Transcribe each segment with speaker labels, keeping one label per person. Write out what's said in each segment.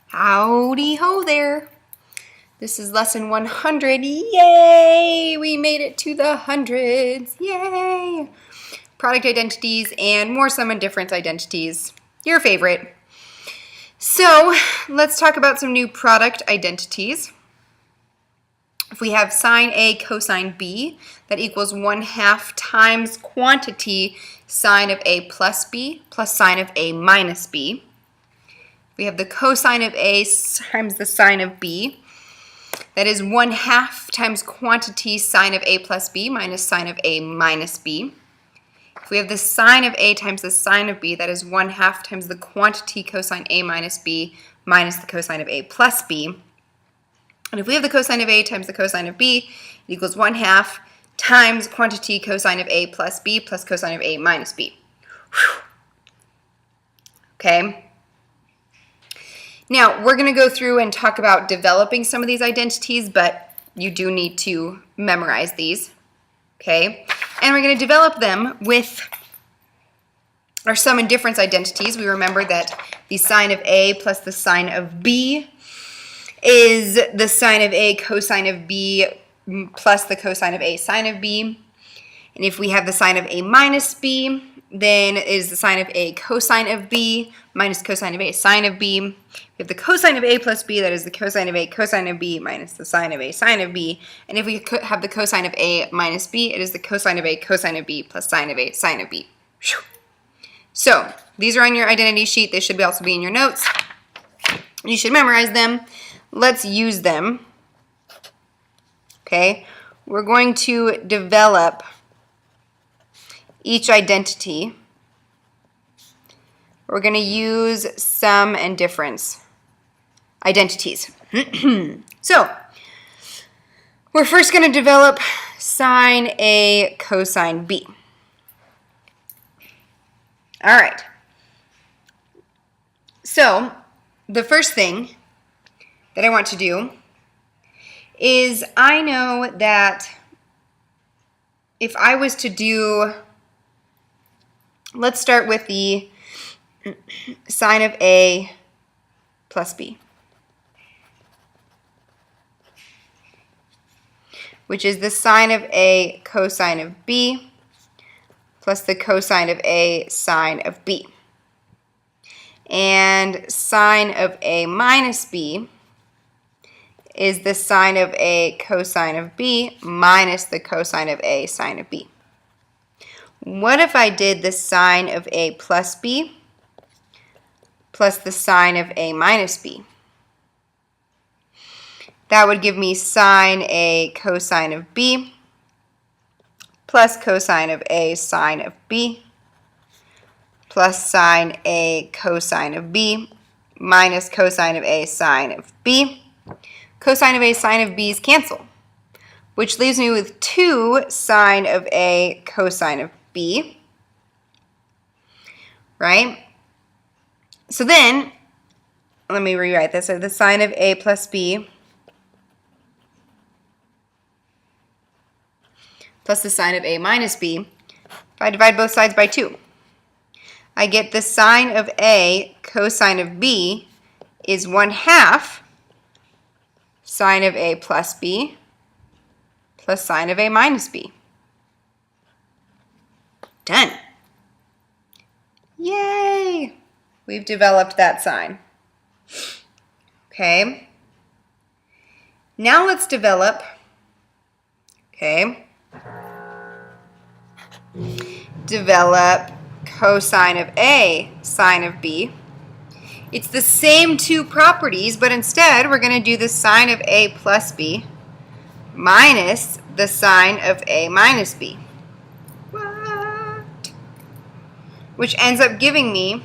Speaker 1: Howdy ho there. This is lesson 100. Yay! We made it to the hundreds. Yay! Product identities and more sum and difference identities. Your favorite. So let's talk about some new product identities. If we have sine A cosine B, that equals 1/2 times quantity sine of A plus B plus sine of A minus B. We have the cosine of A times the sine of B. That is 1/2 times quantity sine of A plus B minus sine of A minus B. If we have the sine of A times the sine of B, that is 1/2 times the quantity cosine A minus B minus the cosine of A plus B. And if we have the cosine of A times the cosine of B, it equals 1/2 times quantity cosine of A plus B plus cosine of A minus B. Whew. Okay. Now, we're going to go through and talk about developing some of these identities, but you do need to memorize these, okay? And we're going to develop them with our sum and difference identities. We remember that the sine of A plus the sine of B is the sine of A cosine of B plus the cosine of A sine of B. And if we have the sine of A minus B, then it is the sine of A cosine of B minus cosine of A sine of B. We have the cosine of A plus B, that is the cosine of A cosine of B minus the sine of A sine of B. And if we have the cosine of A minus B, it is the cosine of A cosine of B plus sine of A sine of B. Whew. So these are on your identity sheet. They should also be in your notes. You should memorize them. Let's use them. Okay, we're going to develop each identity. We're going to use sum and difference identities. So, we're first going to develop sine A cosine B. All right. So, the first thing that I want to do is I know that if I was to do, let's start with the sine of A plus B, which is the sine of A cosine of B plus the cosine of A sine of B. And sine of A minus B is the sine of A cosine of B minus the cosine of A sine of B. What if I did the sine of A plus B plus the sine of A minus B? That would give me sine A cosine of B plus cosine of A sine of B plus sine A cosine of B minus cosine of A sine of B. Cosine of A sine of B's cancel, which leaves me with 2 sine of A cosine of B, right? So then, let me rewrite this. So the sine of A plus B plus the sine of A minus B. If I divide both sides by 2, I get the sine of A cosine of B is 1/2 sine of A plus B plus sine of A minus B. Done. Yay! We've developed that sign. Okay. Now let's develop, develop cosine of A sine of B. It's the same two properties, but instead we're going to do the sine of A plus B minus the sine of A minus B. What? Which ends up giving me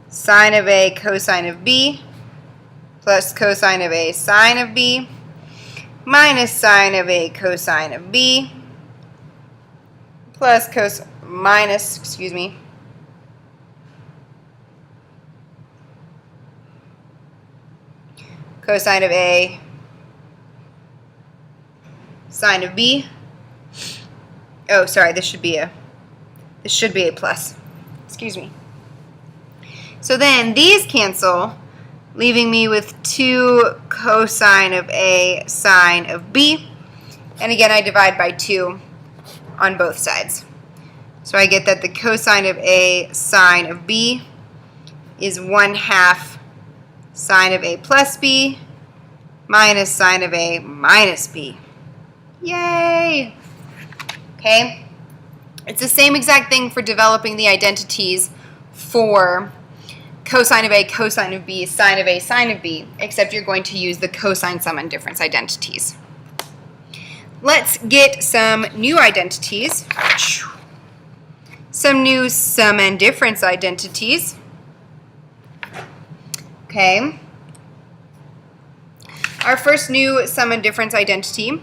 Speaker 1: sine of A cosine of B plus cosine of A sine of B minus sine of A cosine of B plus cosine of A sine of B. Oh, sorry, this should be a plus. Excuse me. So then these cancel, leaving me with 2 cosine of A sine of B. And again, I divide by 2 on both sides. So I get that the cosine of A sine of B is 1/2 sine of A plus B minus sine of A minus B. Yay! Okay? It's the same exact thing for developing the identities for cosine of A, cosine of B, sine of A, sine of B, except you're going to use the cosine sum and difference identities. Let's get some new identities. Some new sum and difference identities. Okay. Our first new sum and difference identity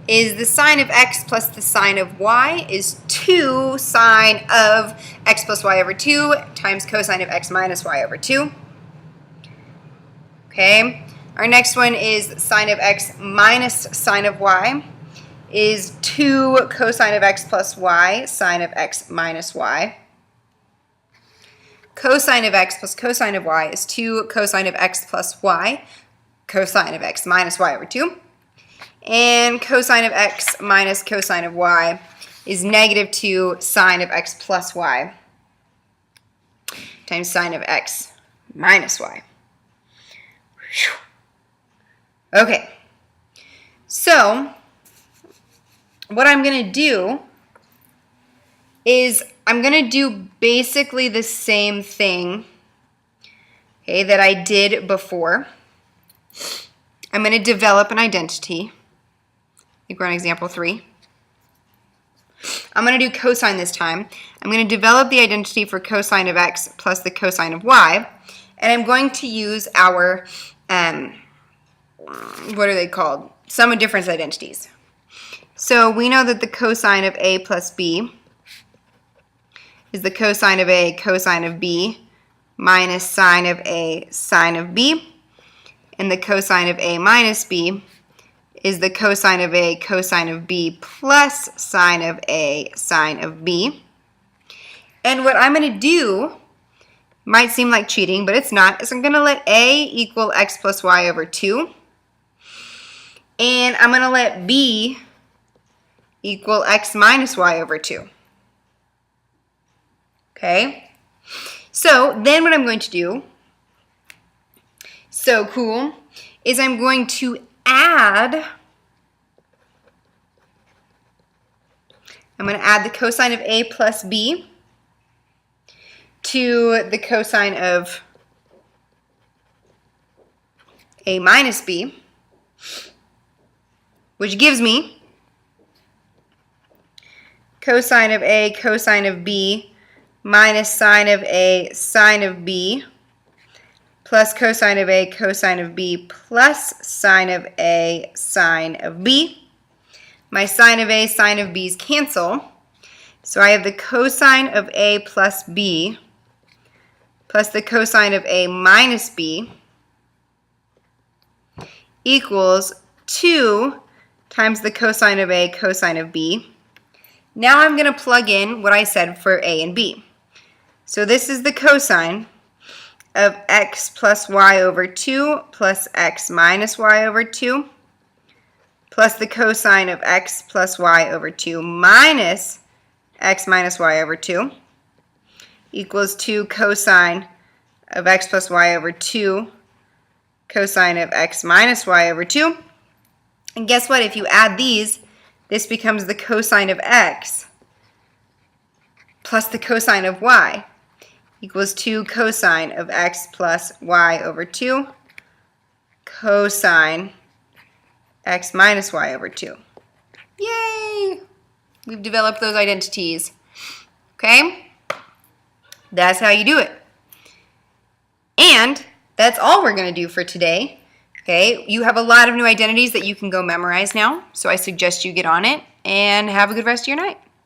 Speaker 1: is the sine of x plus the sine of y is 2 sine of x plus y over 2 times cosine of x minus y over 2. Okay. Our next one is sine of x minus sine of y is 2 cosine of x plus y sine of x minus y. Cosine of x plus cosine of y is 2 cosine of x plus y cosine of x minus y over 2. And cosine of x minus cosine of y is negative 2 sine of x plus y times sine of x minus y. Okay, so what I'm going to do is I'm going to do basically the same thing, okay, that I did before. I'm going to develop an identity. I think we're on example 3. I'm going to do cosine this time. I'm going to develop the identity for cosine of x plus the cosine of y, and I'm going to use our, what are they called? Sum and difference identities. So we know that the cosine of A plus B is the cosine of A cosine of B minus sine of A sine of B, and the cosine of A minus B is the cosine of A cosine of B plus sine of A sine of B. And what I'm going to do might seem like cheating, but it's not, is I'm going to let A equal x plus y over 2, and I'm going to let B equal x minus y over 2. Okay? So then what I'm going to do, so cool, is I'm going to add the cosine of A plus B to the cosine of A minus B, which gives me cosine of A cosine of B minus sine of A sine of B plus cosine of A cosine of B plus sine of A sine of B. My sine of A sine of B's cancel. So I have the cosine of A plus B plus the cosine of A minus B equals 2 times the cosine of A cosine of B. Now I'm going to plug in what I said for A and B. So this is the cosine of x plus y over 2 plus x minus y over 2 plus the cosine of x plus y over 2 minus x minus y over 2 equals 2 cosine of x plus y over 2 cosine of x minus y over 2. And guess what? If you add these, this becomes the cosine of x plus the cosine of y equals 2 cosine of x plus y over 2 cosine x minus y over 2. Yay! We've developed those identities. Okay? That's how you do it. And that's all we're going to do for today. Okay? You have a lot of new identities that you can go memorize now, so I suggest you get on it and have a good rest of your night.